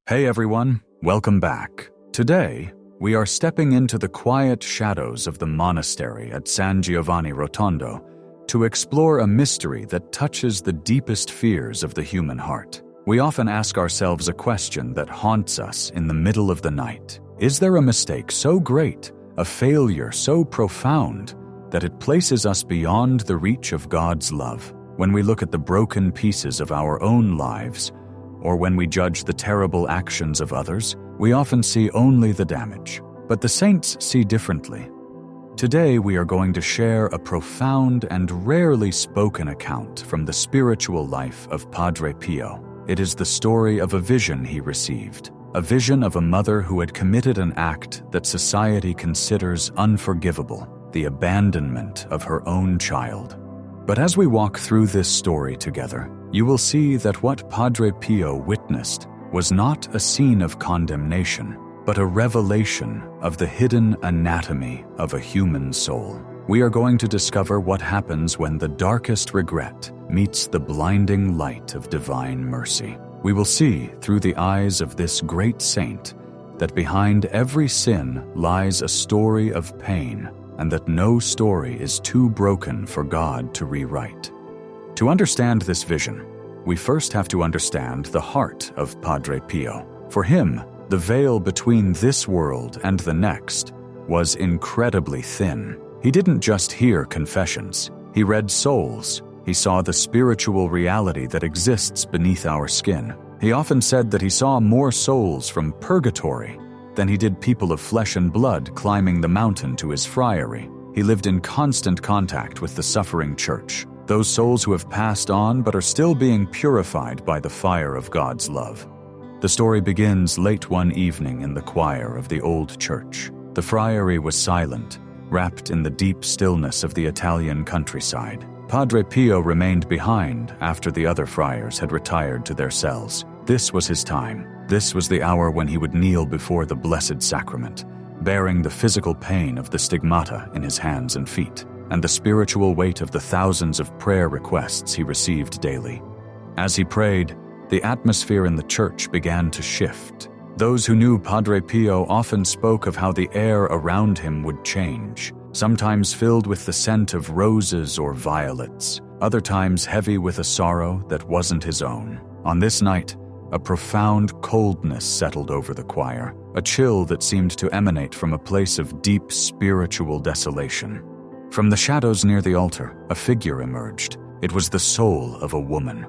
Hey everyone, welcome back. Today, we are stepping into the quiet shadows of the monastery at San Giovanni Rotondo to explore a mystery that touches the deepest fears of the human heart. We often ask ourselves a question that haunts us in the middle of the night. Is there a mistake so great, a failure so profound, that it places us beyond the reach of God's love? When we look at the broken pieces of our own lives, or when we judge the terrible actions of others, we often see only the damage. But the saints see differently. Today we are going to share a profound and rarely spoken account from the spiritual life of Padre Pio. It is the story of a vision he received, a vision of a mother who had committed an act that society considers unforgivable, the abandonment of her own child. But as we walk through this story together, you will see that what Padre Pio witnessed was not a scene of condemnation, but a revelation of the hidden anatomy of a human soul. We are going to discover what happens when the darkest regret meets the blinding light of divine mercy. We will see, through the eyes of this great saint, that behind every sin lies a story of pain, and that no story is too broken for God to rewrite. To understand this vision, we first have to understand the heart of Padre Pio. For him, the veil between this world and the next was incredibly thin. He didn't just hear confessions. He read souls. He saw the spiritual reality that exists beneath our skin. He often said that he saw more souls from Purgatory than he did people of flesh and blood climbing the mountain to his friary. He lived in constant contact with the suffering church, those souls who have passed on but are still being purified by the fire of God's love. The story begins late one evening in the choir of the old church. The friary was silent, wrapped in the deep stillness of the Italian countryside. Padre Pio remained behind after the other friars had retired to their cells. This was his time. This was the hour when he would kneel before the Blessed Sacrament, bearing the physical pain of the stigmata in his hands and feet, and the spiritual weight of the thousands of prayer requests he received daily. As he prayed, the atmosphere in the church began to shift. Those who knew Padre Pio often spoke of how the air around him would change, sometimes filled with the scent of roses or violets, other times heavy with a sorrow that wasn't his own. On this night, a profound coldness settled over the choir, a chill that seemed to emanate from a place of deep spiritual desolation. From the shadows near the altar, a figure emerged. It was the soul of a woman.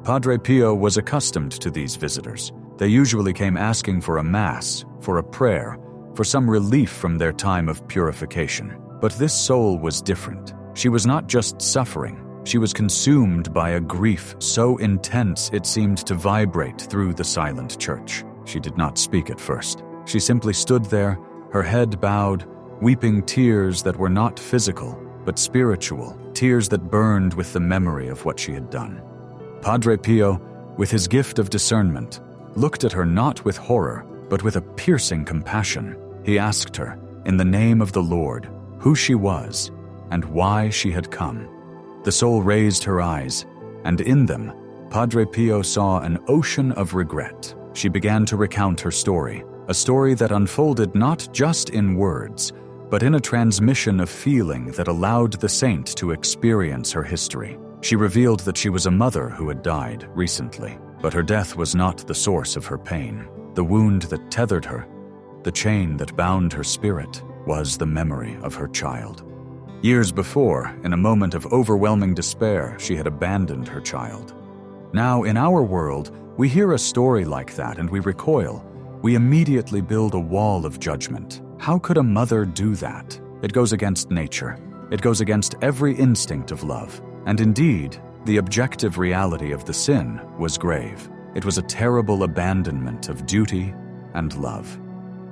Padre Pio was accustomed to these visitors. They usually came asking for a mass, for a prayer, for some relief from their time of purification. But this soul was different. She was not just suffering. She was consumed by a grief so intense it seemed to vibrate through the silent church. She did not speak at first. She simply stood there, her head bowed, weeping tears that were not physical, but spiritual, tears that burned with the memory of what she had done. Padre Pio, with his gift of discernment, looked at her not with horror, but with a piercing compassion. He asked her, in the name of the Lord, who she was and why she had come. The soul raised her eyes, and in them, Padre Pio saw an ocean of regret. She began to recount her story, a story that unfolded not just in words, but in a transmission of feeling that allowed the saint to experience her history. She revealed that she was a mother who had died recently, but her death was not the source of her pain. The wound that tethered her, the chain that bound her spirit, was the memory of her child. Years before, in a moment of overwhelming despair, she had abandoned her child. Now, in our world, we hear a story like that and we recoil. We immediately build a wall of judgment. How could a mother do that? It goes against nature. It goes against every instinct of love. And indeed, the objective reality of the sin was grave. It was a terrible abandonment of duty and love.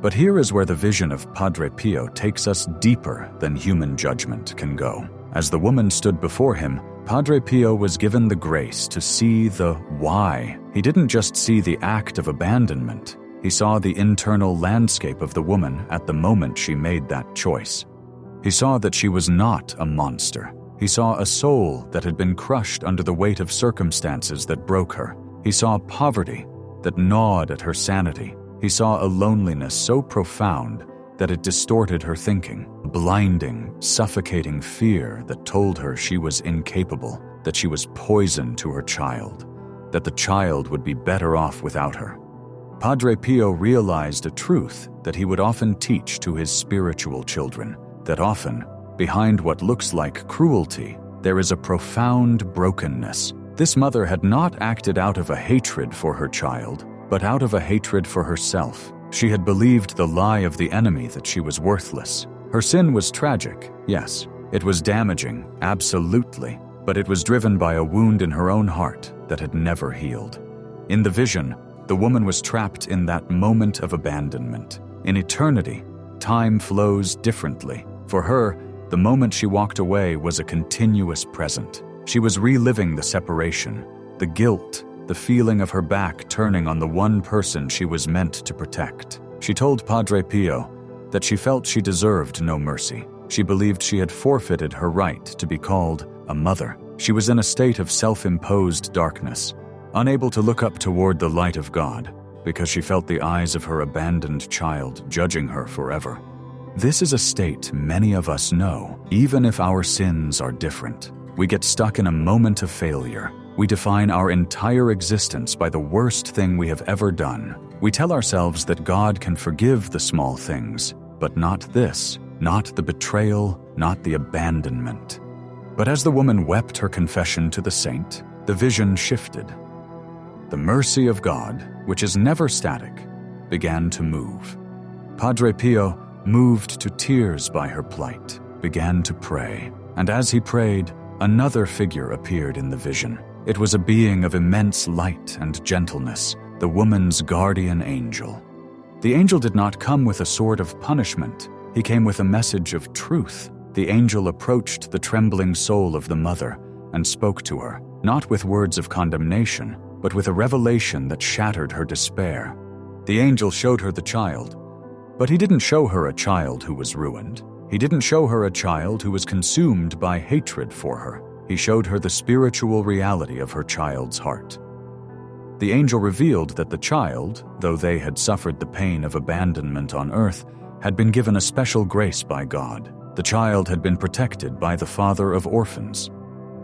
But here is where the vision of Padre Pio takes us deeper than human judgment can go. As the woman stood before him, Padre Pio was given the grace to see the why. He didn't just see the act of abandonment. He saw the internal landscape of the woman at the moment she made that choice. He saw that she was not a monster. He saw a soul that had been crushed under the weight of circumstances that broke her. He saw poverty that gnawed at her sanity. He saw a loneliness so profound that it distorted her thinking, a blinding, suffocating fear that told her she was incapable, that she was poison to her child, that the child would be better off without her. Padre Pio realized a truth that he would often teach to his spiritual children, that often, behind what looks like cruelty, there is a profound brokenness. This mother had not acted out of a hatred for her child, but out of a hatred for herself. She had believed the lie of the enemy that she was worthless. Her sin was tragic, yes. It was damaging, absolutely, but it was driven by a wound in her own heart that had never healed. In the vision, the woman was trapped in that moment of abandonment. In eternity, time flows differently. For her, the moment she walked away was a continuous present. She was reliving the separation, the guilt, the feeling of her back turning on the one person she was meant to protect. She told Padre Pio that she felt she deserved no mercy. She believed she had forfeited her right to be called a mother. She was in a state of self-imposed darkness, unable to look up toward the light of God, because she felt the eyes of her abandoned child judging her forever. This is a state many of us know, even if our sins are different. We get stuck in a moment of failure. We define our entire existence by the worst thing we have ever done. We tell ourselves that God can forgive the small things, but not this, not the betrayal, not the abandonment. But as the woman wept her confession to the saint, the vision shifted. The mercy of God, which is never static, began to move. Padre Pio, moved to tears by her plight, began to pray. And as he prayed, another figure appeared in the vision. It was a being of immense light and gentleness, the woman's guardian angel. The angel did not come with a sword of punishment. He came with a message of truth. The angel approached the trembling soul of the mother and spoke to her, not with words of condemnation, but with a revelation that shattered her despair. The angel showed her the child, but he didn't show her a child who was ruined. He didn't show her a child who was consumed by hatred for her. He showed her the spiritual reality of her child's heart. The angel revealed that the child, though they had suffered the pain of abandonment on earth, had been given a special grace by God. The child had been protected by the Father of orphans.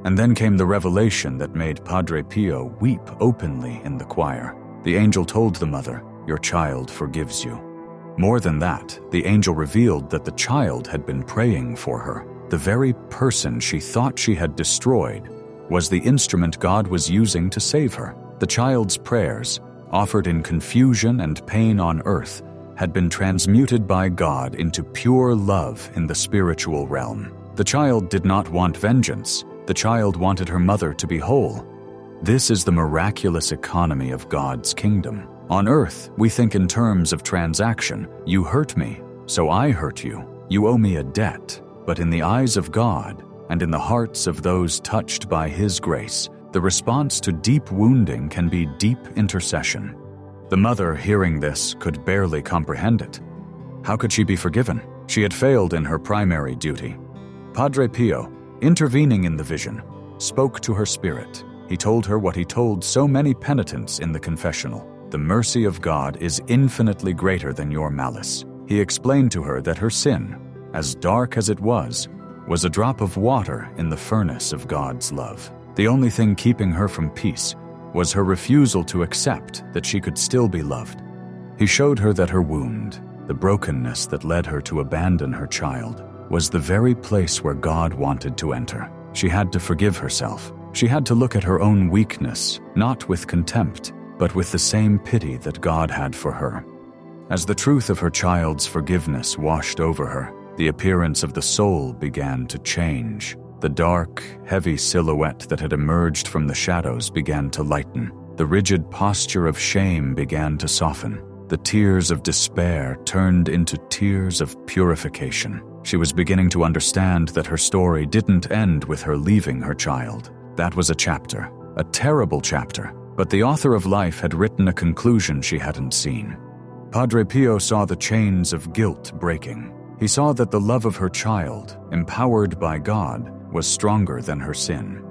And then came the revelation that made Padre Pio weep openly in the choir. The angel told the mother, "Your child forgives you." More than that, the angel revealed that the child had been praying for her. The very person she thought she had destroyed was the instrument God was using to save her. The child's prayers, offered in confusion and pain on earth, had been transmuted by God into pure love in the spiritual realm. The child did not want vengeance. The child wanted her mother to be whole. This is the miraculous economy of God's kingdom. On earth, we think in terms of transaction. You hurt me, so I hurt you. You owe me a debt. But in the eyes of God, and in the hearts of those touched by His grace, the response to deep wounding can be deep intercession. The mother, hearing this, could barely comprehend it. How could she be forgiven? She had failed in her primary duty. Padre Pio, intervening in the vision, spoke to her spirit. He told her what he told so many penitents in the confessional. The mercy of God is infinitely greater than your malice. He explained to her that her sin, as dark as it was a drop of water in the furnace of God's love. The only thing keeping her from peace was her refusal to accept that she could still be loved. He showed her that her wound, the brokenness that led her to abandon her child, was the very place where God wanted to enter. She had to forgive herself. She had to look at her own weakness, not with contempt, but with the same pity that God had for her. As the truth of her child's forgiveness washed over her, the appearance of the soul began to change. The dark, heavy silhouette that had emerged from the shadows began to lighten. The rigid posture of shame began to soften. The tears of despair turned into tears of purification. She was beginning to understand that her story didn't end with her leaving her child. That was a chapter, a terrible chapter, but the author of life had written a conclusion she hadn't seen. Padre Pio saw the chains of guilt breaking. He saw that the love of her child, empowered by God, was stronger than her sin.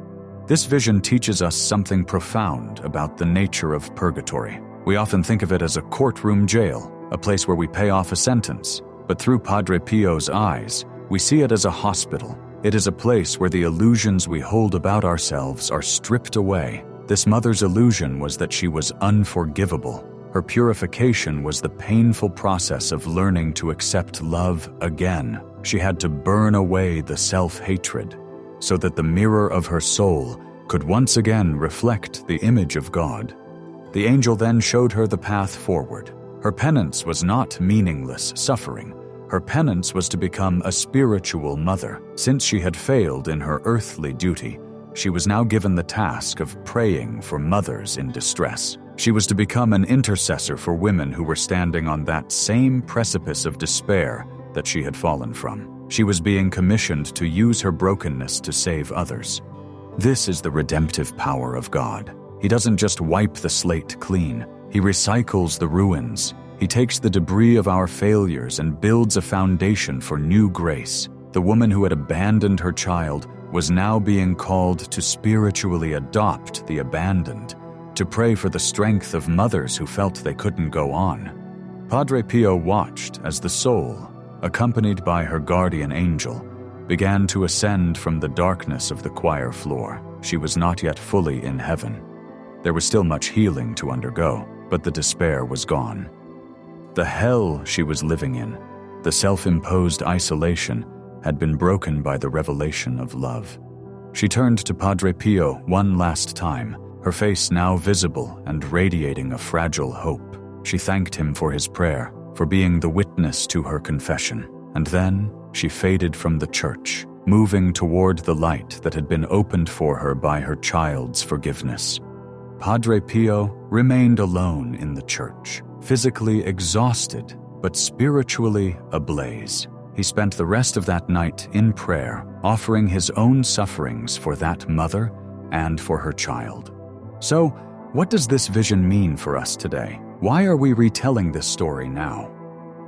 This vision teaches us something profound about the nature of purgatory. We often think of it as a courtroom jail, a place where we pay off a sentence. But through Padre Pio's eyes, we see it as a hospital. It is a place where the illusions we hold about ourselves are stripped away. This mother's illusion was that she was unforgivable. Her purification was the painful process of learning to accept love again. She had to burn away the self-hatred so that the mirror of her soul could once again reflect the image of God. The angel then showed her the path forward. Her penance was not meaningless suffering. Her penance was to become a spiritual mother. Since she had failed in her earthly duty, she was now given the task of praying for mothers in distress. She was to become an intercessor for women who were standing on that same precipice of despair that she had fallen from. She was being commissioned to use her brokenness to save others. This is the redemptive power of God. He doesn't just wipe the slate clean. He recycles the ruins. He takes the debris of our failures and builds a foundation for new grace. The woman who had abandoned her child was now being called to spiritually adopt the abandoned, to pray for the strength of mothers who felt they couldn't go on. Padre Pio watched as the soul, accompanied by her guardian angel, began to ascend from the darkness of the choir floor. She was not yet fully in heaven. There was still much healing to undergo, but the despair was gone. The hell she was living in, the self-imposed isolation, had been broken by the revelation of love. She turned to Padre Pio one last time, her face now visible and radiating a fragile hope. She thanked him for his prayer, for being the witness to her confession, and then she faded from the church, moving toward the light that had been opened for her by her child's forgiveness. Padre Pio remained alone in the church, physically exhausted, but spiritually ablaze. He spent the rest of that night in prayer, offering his own sufferings for that mother and for her child. So, what does this vision mean for us today? Why are we retelling this story now?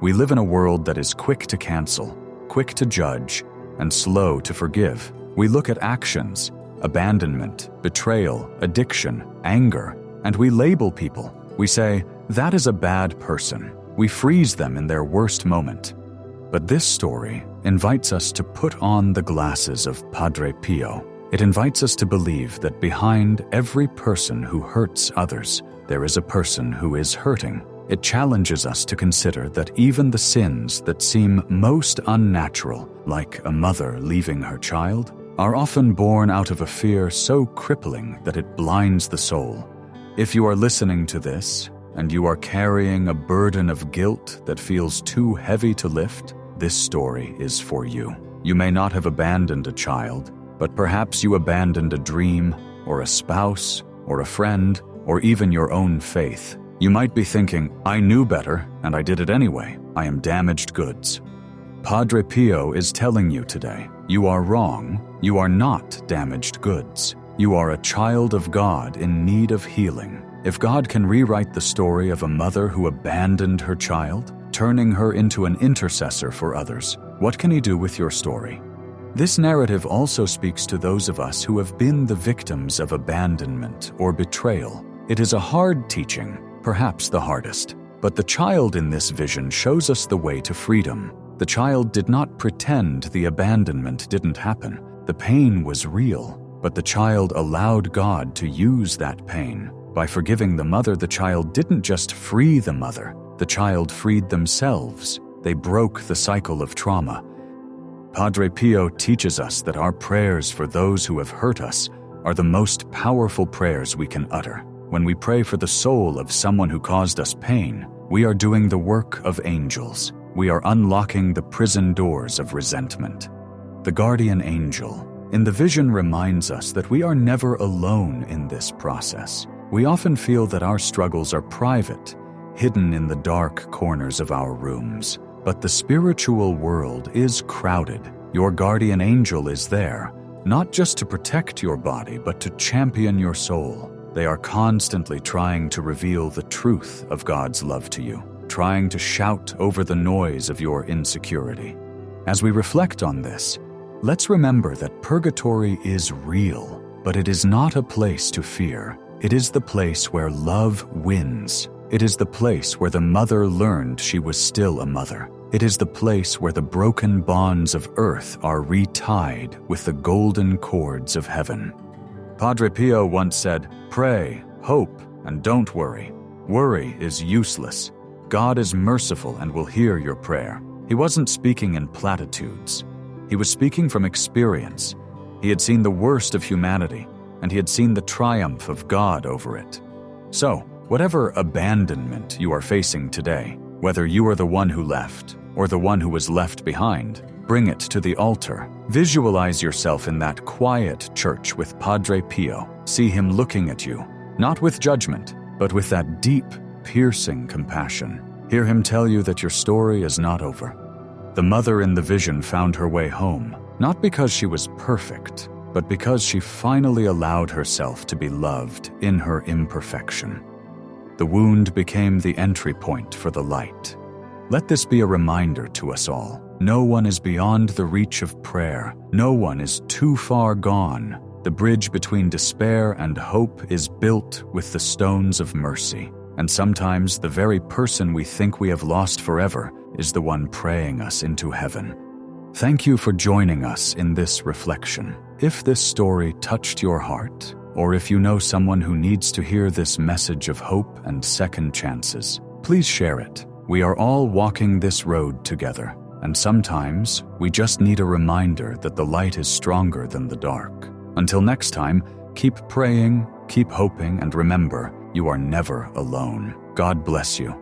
We live in a world that is quick to cancel, quick to judge, and slow to forgive. We look at actions, abandonment, betrayal, addiction, anger, and we label people. We say, that is a bad person. We freeze them in their worst moment. But this story invites us to put on the glasses of Padre Pio. It invites us to believe that behind every person who hurts others, there is a person who is hurting. It challenges us to consider that even the sins that seem most unnatural, like a mother leaving her child, are often born out of a fear so crippling that it blinds the soul. If you are listening to this, and you are carrying a burden of guilt that feels too heavy to lift, this story is for you. You may not have abandoned a child, but perhaps you abandoned a dream, or a spouse, or a friend, or even your own faith. You might be thinking, I knew better, and I did it anyway. I am damaged goods. Padre Pio is telling you today, you are wrong. You are not damaged goods. You are a child of God in need of healing. If God can rewrite the story of a mother who abandoned her child, turning her into an intercessor for others, what can He do with your story? This narrative also speaks to those of us who have been the victims of abandonment or betrayal. It is a hard teaching, perhaps the hardest, but the child in this vision shows us the way to freedom. The child did not pretend the abandonment didn't happen. The pain was real, but the child allowed God to use that pain. By forgiving the mother, the child didn't just free the mother. The child freed themselves. They broke the cycle of trauma. Padre Pio teaches us that our prayers for those who have hurt us are the most powerful prayers we can utter. When we pray for the soul of someone who caused us pain, we are doing the work of angels. We are unlocking the prison doors of resentment. The guardian angel in the vision reminds us that we are never alone in this process. We often feel that our struggles are private, hidden in the dark corners of our rooms. But the spiritual world is crowded. Your guardian angel is there, not just to protect your body, but to champion your soul. They are constantly trying to reveal the truth of God's love to you, trying to shout over the noise of your insecurity. As we reflect on this, let's remember that purgatory is real, but it is not a place to fear. It is the place where love wins. It is the place where the mother learned she was still a mother. It is the place where the broken bonds of earth are retied with the golden cords of heaven. Padre Pio once said, "Pray, hope, and don't worry. Worry is useless. God is merciful and will hear your prayer." He wasn't speaking in platitudes. He was speaking from experience. He had seen the worst of humanity, and he had seen the triumph of God over it. So, whatever abandonment you are facing today, whether you are the one who left or the one who was left behind, bring it to the altar. Visualize yourself in that quiet church with Padre Pio. See him looking at you, not with judgment, but with that deep, piercing compassion. Hear him tell you that your story is not over. The mother in the vision found her way home, not because she was perfect, but because she finally allowed herself to be loved in her imperfection. The wound became the entry point for the light. Let this be a reminder to us all. No one is beyond the reach of prayer. No one is too far gone. The bridge between despair and hope is built with the stones of mercy. And sometimes the very person we think we have lost forever is the one praying us into heaven. Thank you for joining us in this reflection. If this story touched your heart, or if you know someone who needs to hear this message of hope and second chances, please share it. We are all walking this road together, and sometimes we just need a reminder that the light is stronger than the dark. Until next time, keep praying, keep hoping, and remember, you are never alone. God bless you.